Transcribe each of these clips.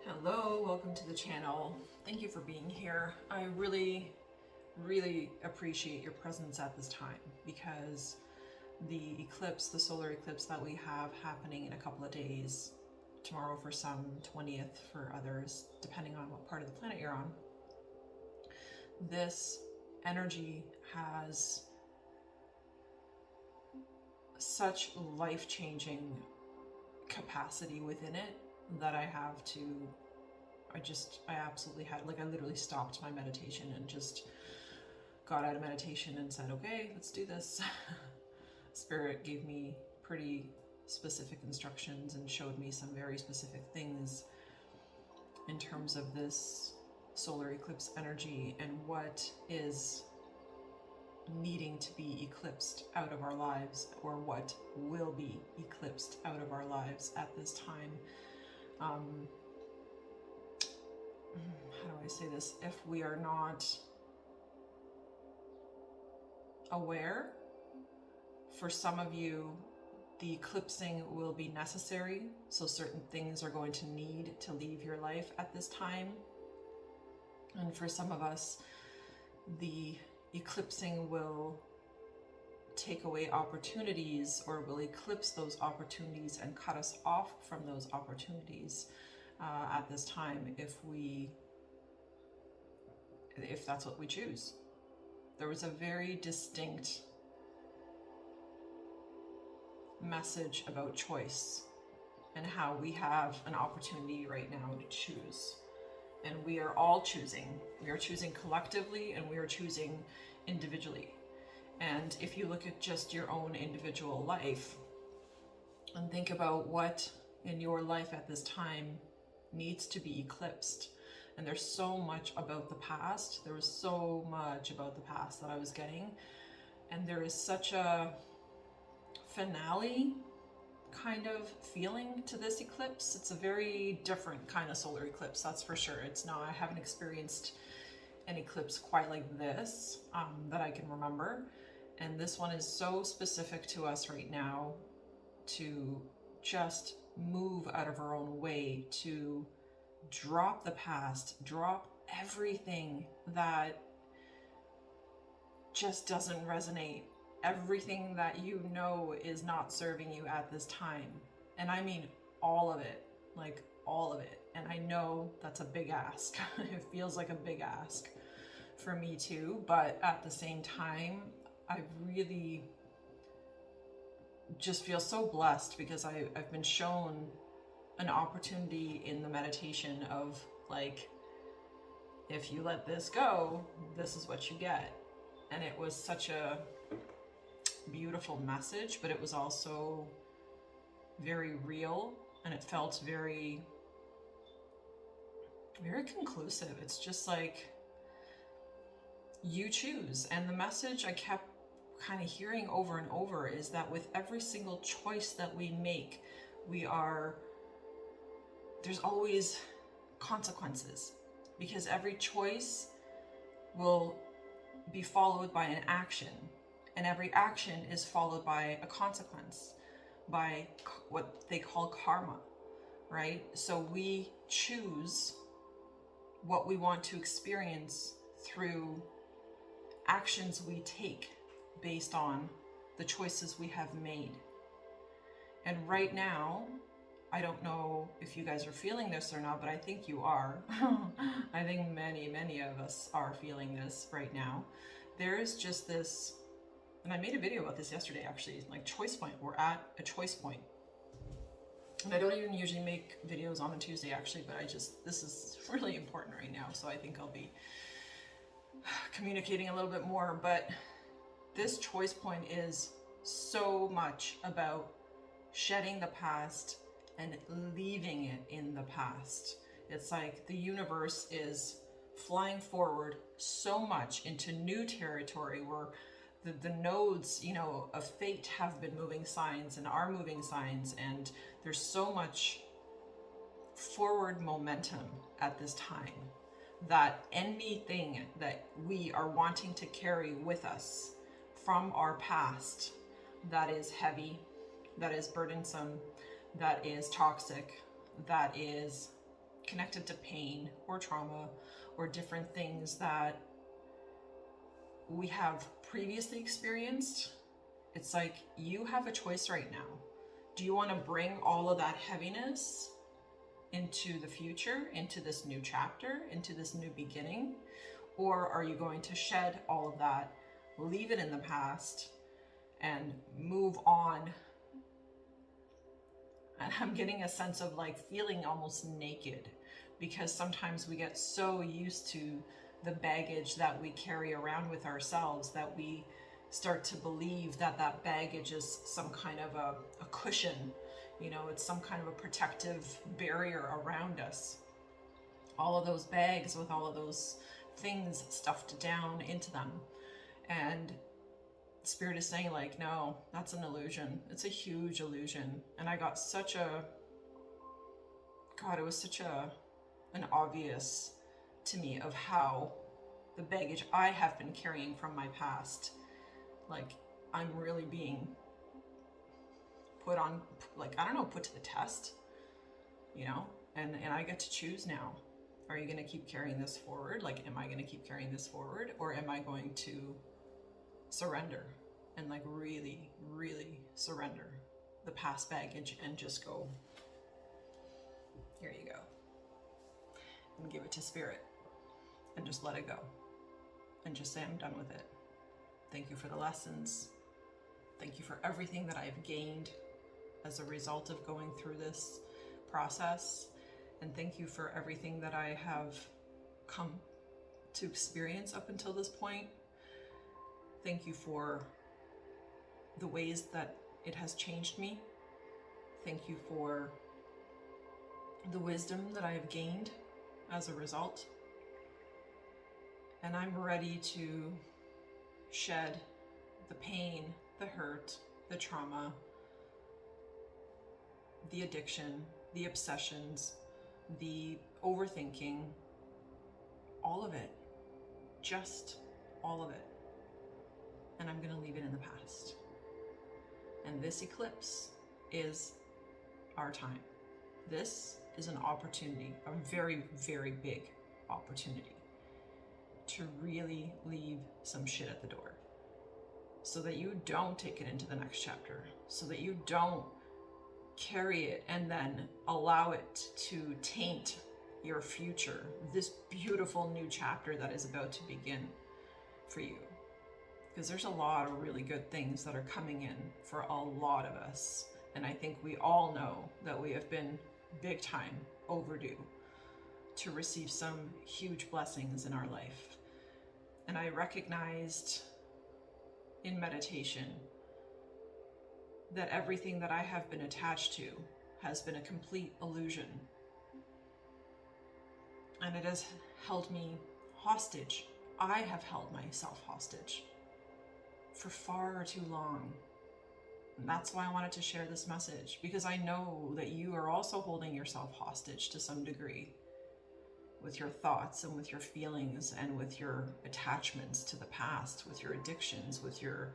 Hello, welcome to the channel. Thank you for being here. I really appreciate your presence at this time because the eclipse, the solar eclipse that we have happening in a couple of days, tomorrow for some, 20th for others, depending on what part of the planet you're on, this energy has such life-changing capacity within it that I absolutely had, I literally stopped my meditation and just got out of meditation and said, okay, let's do this. Spirit gave me pretty specific instructions and showed me some very specific things in terms of this solar eclipse energy and what is needing to be eclipsed out of our lives, or what will be eclipsed out of our lives at this time. How do I say this? If we are not aware, for some of you, the eclipsing will be necessary. So certain things are going to need to leave your life at this time. And for some of us, the eclipsing will take away opportunities, or will eclipse those opportunities and cut us off from those opportunities at this time, if that's what we choose. There was a very distinct message about choice and how we have an opportunity right now to choose. And we are all choosing. We are choosing collectively and we are choosing individually. And if you look at just your own individual life and think about what in your life at this time needs to be eclipsed. And there's so much about the past. There was so much about the past that I was getting. And there is such a finale kind of feeling to this eclipse. It's a very different kind of solar eclipse, that's for sure. It's not, I haven't experienced an eclipse quite like this that I can remember. And this one is so specific to us right now to just move out of our own way, to drop the past, drop everything that just doesn't resonate, everything that you know is not serving you at this time. And I mean all of it, like all of it. And I know that's a big ask. It feels like a big ask for me too, but at the same time, I really just feel so blessed because I've been shown an opportunity in the meditation of, like, if you let this go, this is what you get. And it was such a beautiful message, but it was also very real, and it felt very conclusive. It's just like, you choose. And the message I kept kind of hearing over and over is that with every single choice that we make, there's always consequences, because every choice will be followed by an action, and every action is followed by a consequence, by what they call karma, right? So we choose what we want to experience through actions we take based on the choices we have made. And right now, I don't know if you guys are feeling this or not, but I think you are. I think many of us are feeling this right now. There is just this, and I made a video about this yesterday actually, like choice point. We're at a choice point. And I don't even usually make videos on a Tuesday actually, but this is really important right now. So I think I'll be communicating a little bit more, but this choice point is so much about shedding the past and leaving it in the past. It's like the universe is flying forward so much into new territory where the nodes, of fate have been moving signs and are moving signs, and there's so much forward momentum at this time that anything that we are wanting to carry with us from our past that is heavy, that is burdensome, that is toxic, that is connected to pain or trauma or different things that we have previously experienced, it's like you have a choice right now. Do you want to bring all of that heaviness into the future, into this new chapter, into this new beginning? Or are you going to shed all of that, leave it in the past, and move on? And I'm getting a sense of like feeling almost naked, because sometimes we get so used to the baggage that we carry around with ourselves that we start to believe that that baggage is some kind of a cushion, you know, it's some kind of a protective barrier around us. All of those bags with all of those things stuffed down into them. And Spirit is saying like, no, that's an illusion. It's a huge illusion. And I got such a, God, it was such an obvious to me of how the baggage I have been carrying from my past, like I'm really being put on, like, I don't know, put to the test, you know, and I get to choose now. Are you going to keep carrying this forward? Like, am I going to keep carrying this forward, or am I going to surrender and like really, really surrender the past baggage and just go, here you go, and give it to Spirit and just let it go and just say, I'm done with it. Thank you for the lessons. Thank you for everything that I've gained as a result of going through this process. And thank you for everything that I have come to experience up until this point. Thank you for the ways that it has changed me. Thank you for the wisdom that I have gained as a result. And I'm ready to shed the pain, the hurt, the trauma, the addiction, the obsessions, the overthinking, all of it, just all of it. And I'm going to leave it in the past. And this eclipse is our time. This is an opportunity, a very, very big opportunity to really leave some shit at the door so that you don't take it into the next chapter, so that you don't carry it and then allow it to taint your future, this beautiful new chapter that is about to begin for you. Because there's a lot of really good things that are coming in for a lot of us. And I think we all know that we have been big time overdue to receive some huge blessings in our life. And I recognized in meditation that everything that I have been attached to has been a complete illusion. And it has held me hostage. I have held myself hostage for far too long. And that's why I wanted to share this message, because I know that you are also holding yourself hostage to some degree with your thoughts and with your feelings and with your attachments to the past, with your addictions, with your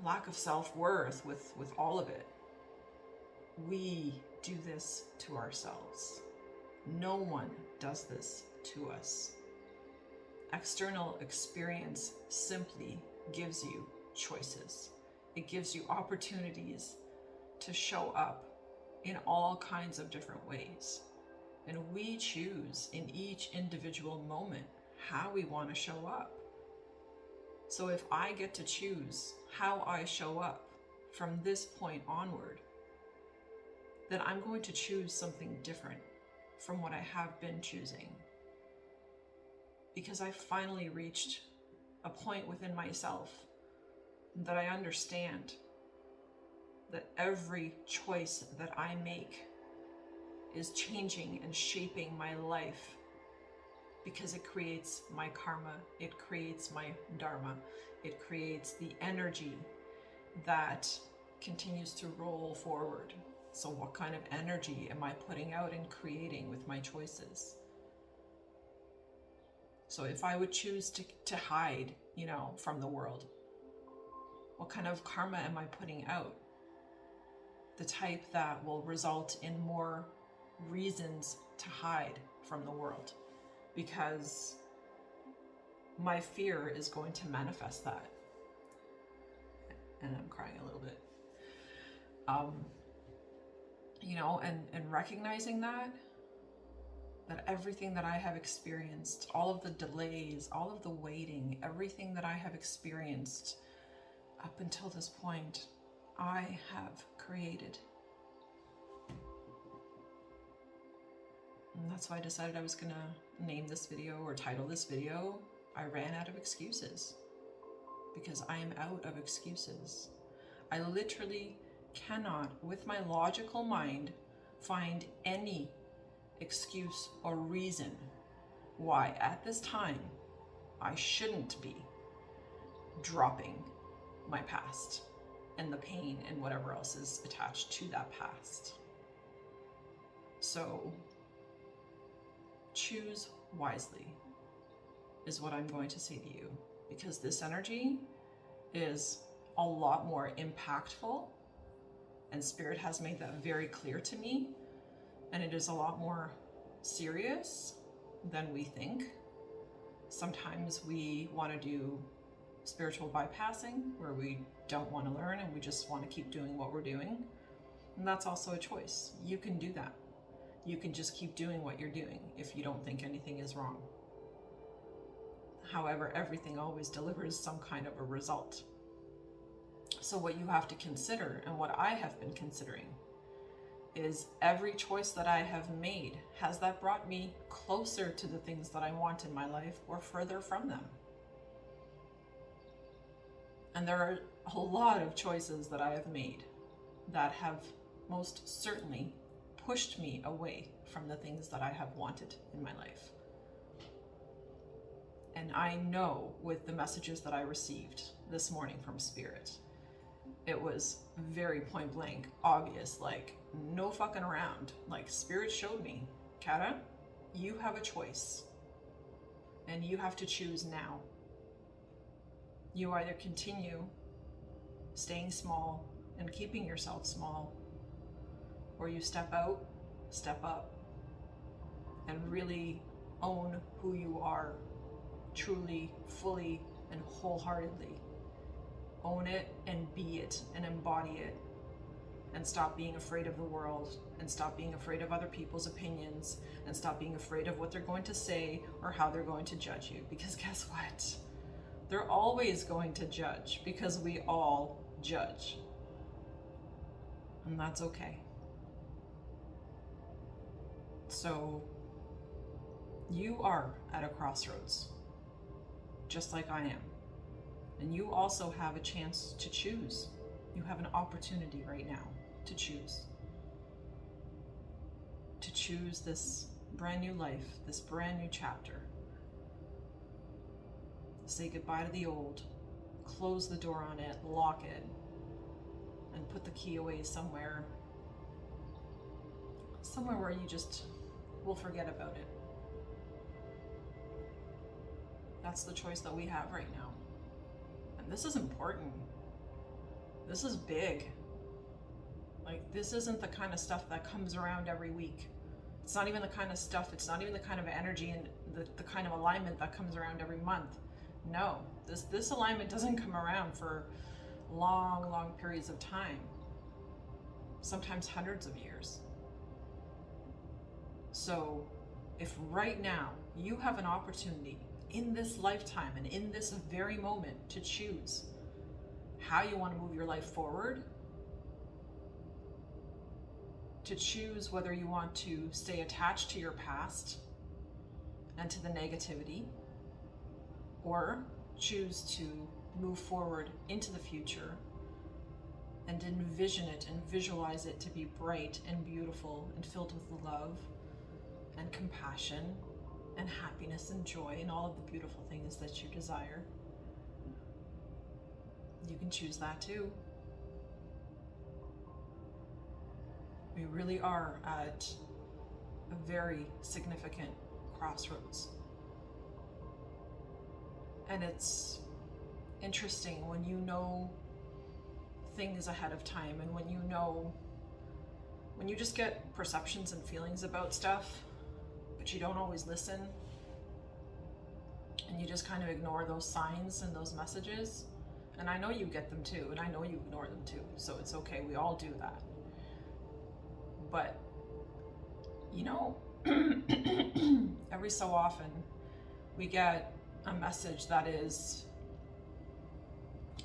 lack of self-worth, with all of it. We do this to ourselves. No one does this to us. External experience simply gives you choices. It gives you opportunities to show up in all kinds of different ways. And we choose in each individual moment how we want to show up. So if I get to choose how I show up from this point onward, then I'm going to choose something different from what I have been choosing. Because I finally reached a point within myself that I understand that every choice that I make is changing and shaping my life, because it creates my karma, it creates my dharma, it creates the energy that continues to roll forward. So what kind of energy am I putting out and creating with my choices? So if I would choose to hide, from the world, what kind of karma am I putting out? The type that will result in more reasons to hide from the world, because my fear is going to manifest that. And I'm crying a little bit. And recognizing that everything that I have experienced, all of the delays, all of the waiting, everything that I have experienced up until this point, I have created. And that's why I decided I was gonna name this video or title this video, I Ran Out of Excuses. Because I am out of excuses. I literally cannot, with my logical mind, find any excuse or reason why at this time I shouldn't be dropping my past and the pain and whatever else is attached to that past. So choose wisely is what I'm going to say to you, because this energy is a lot more impactful, and Spirit has made that very clear to me, and it is a lot more serious than we think. Sometimes we want to do spiritual bypassing, where we don't want to learn and we just want to keep doing what we're doing, and that's also a choice. You can do that. You can just keep doing what you're doing if you don't think anything is wrong. However, everything always delivers some kind of a result. So what you have to consider, and what I have been considering, is every choice that I have made, has that brought me closer to the things that I want in my life or further from them? And there are a lot of choices that I have made that have most certainly pushed me away from the things that I have wanted in my life. And I know with the messages that I received this morning from Spirit, it was very point blank, obvious, like no fucking around. Like Spirit showed me, Kata, you have a choice and you have to choose now. You either continue staying small and keeping yourself small, or you step out, step up, and really own who you are, truly, fully, and wholeheartedly. Own it and be it and embody it, and stop being afraid of the world, and stop being afraid of other people's opinions, and stop being afraid of what they're going to say or how they're going to judge you. Because guess what? They're always going to judge, because we all judge. And that's okay. So you are at a crossroads, just like I am. And you also have a chance to choose. You have an opportunity right now to choose. To choose this brand new life, this brand new chapter. Say goodbye to the old, close the door on it, lock it, and put the key away somewhere where you just will forget about it. That's the choice that we have right now. And this is important. This is big. Like, this isn't the kind of stuff that comes around every week. It's not even the kind of stuff, it's not even the kind of energy and the kind of alignment that comes around every month. No, this alignment doesn't come around for long periods of time. Sometimes hundreds of years. So if right now you have an opportunity in this lifetime and in this very moment to choose how you want to move your life forward, to choose whether you want to stay attached to your past and to the negativity, or choose to move forward into the future and envision it and visualize it to be bright and beautiful and filled with love and compassion and happiness and joy and all of the beautiful things that you desire. You can choose that too. We really are at a very significant crossroads. And it's interesting when you know things ahead of time, and when you know when you just get perceptions and feelings about stuff, but you don't always listen, and you just kind of ignore those signs and those messages, and I know you get them too, and I know you ignore them too, so it's okay, we all do that. But, you know, every so often, we get a message that is,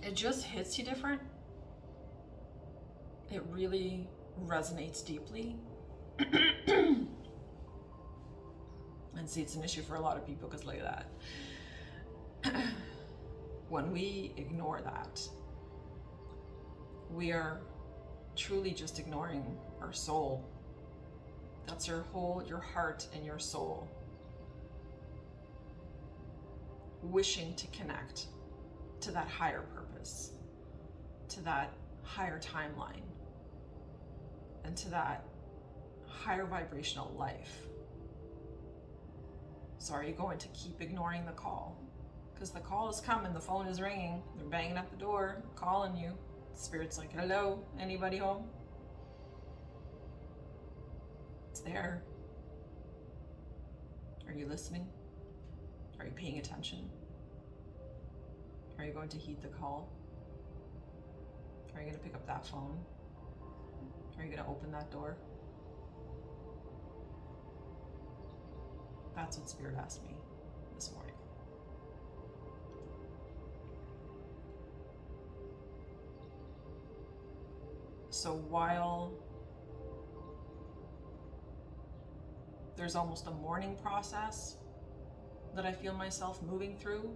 it just hits you different. It really resonates deeply. And see, it's an issue for a lot of people because look at that. When we ignore that, we are truly just ignoring our soul. That's your heart and your soul wishing to connect to that higher purpose, to that higher timeline, and to that higher vibrational life. So are you going to keep ignoring the call? Because the call is coming, the phone is ringing, they're banging at the door, calling you. Spirit's like, hello, anybody home? It's there. Are you listening? Are you paying attention? Are you going to heed the call? Are you going to pick up that phone? Are you going to open that door? That's what Spirit asked me this morning. So while there's almost a mourning process that I feel myself moving through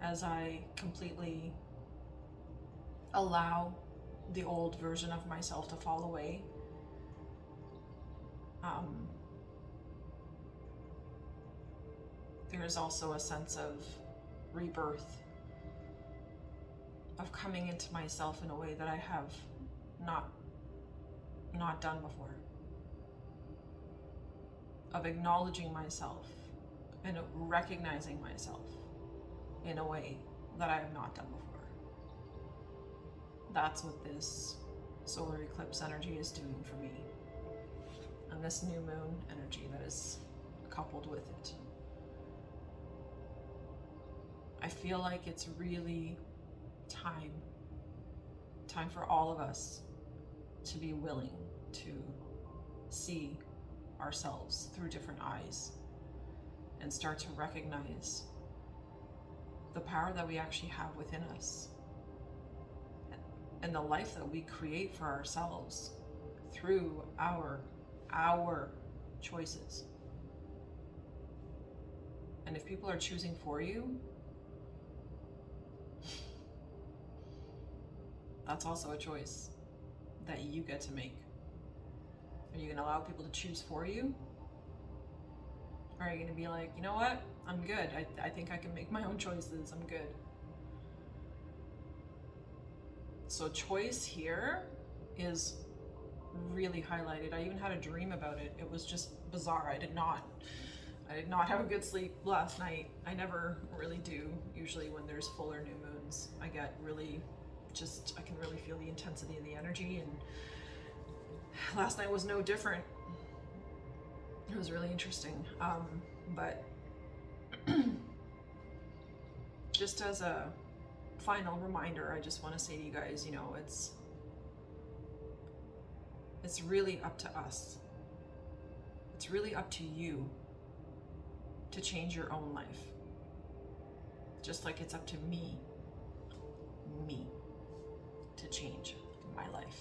as I completely allow the old version of myself to fall away, there is also a sense of rebirth, of coming into myself in a way that I have not done before, of acknowledging myself and recognizing myself in a way that I have not done before. That's what this solar eclipse energy is doing for me, and this new moon energy that is coupled with it. I feel like it's really time for all of us to be willing to see ourselves through different eyes and start to recognize the power that we actually have within us and the life that we create for ourselves through our choices. And if people are choosing for you, that's also a choice that you get to make. Are you going to allow people to choose for you? Or are you going to be like, you know what? I'm good. I think I can make my own choices. I'm good. So choice here is really highlighted. I even had a dream about it. It was just bizarre. I did not have a good sleep last night. I never really do. Usually when there's full or new moons, I get really I can really feel the intensity of the energy, and last night was no different. It was really interesting. But just as a final reminder, I just want to say to you guys, it's really up to us. It's really up to you to change your own life. Just like it's up to me to change my life.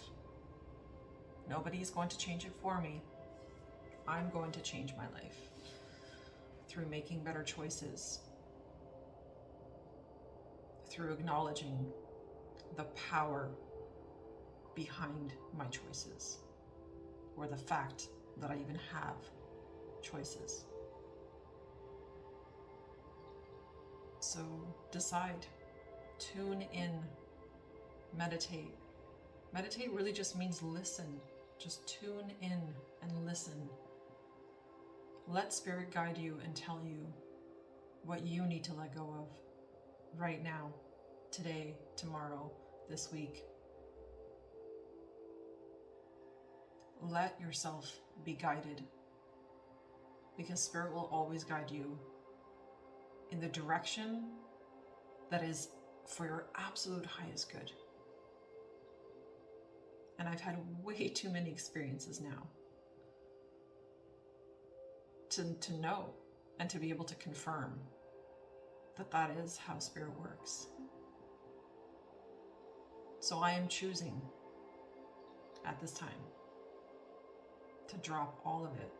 Nobody's going to change it for me. I'm going to change my life through making better choices, through acknowledging the power behind my choices, or the fact that I even have choices. So decide, tune in, meditate. Meditate really just means listen. Just tune in and listen. Let Spirit guide you and tell you what you need to let go of right now, today, tomorrow, this week. let yourself be guided, because Spirit will always guide you in the direction that is for your absolute highest good. And I've had way too many experiences now to know and to be able to confirm that that is how Spirit works. So I am choosing at this time to drop all of it,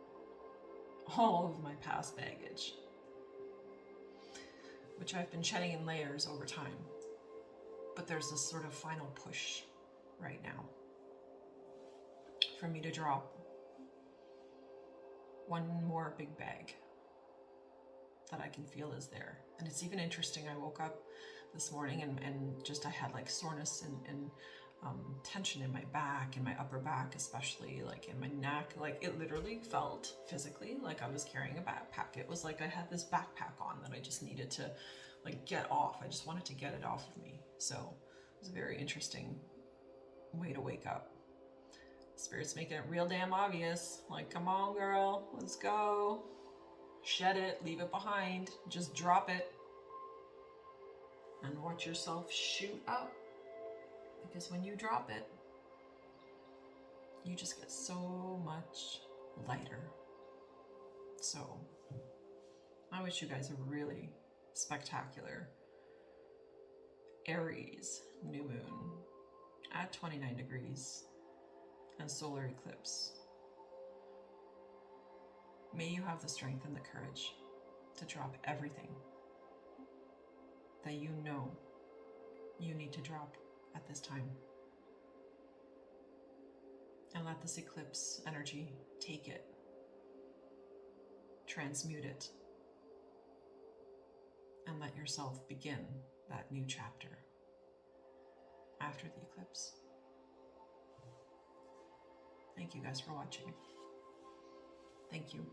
all of my past baggage, which I've been shedding in layers over time. But there's this sort of final push right now for me to drop one more big bag that I can feel is there. And it's even interesting, I woke up this morning and just I had like soreness and tension in my back, in my upper back, especially like in my neck. Like it literally felt physically like I was carrying a backpack. It was like I had this backpack on that I just needed to like get off. I just wanted to get it off of me. So it was a very interesting way to wake up. Spirit's making it real damn obvious. Like, come on, girl, let's go. Shed it, leave it behind, just drop it. And watch yourself shoot up. Because when you drop it, you just get so much lighter. So, I wish you guys a really spectacular Aries new moon at 29 degrees and solar eclipse. May you have the strength and the courage to drop everything that you know you need to drop at this time. And let this eclipse energy take it, transmute it, and let yourself begin that new chapter after the eclipse. Thank you guys for watching. Thank you.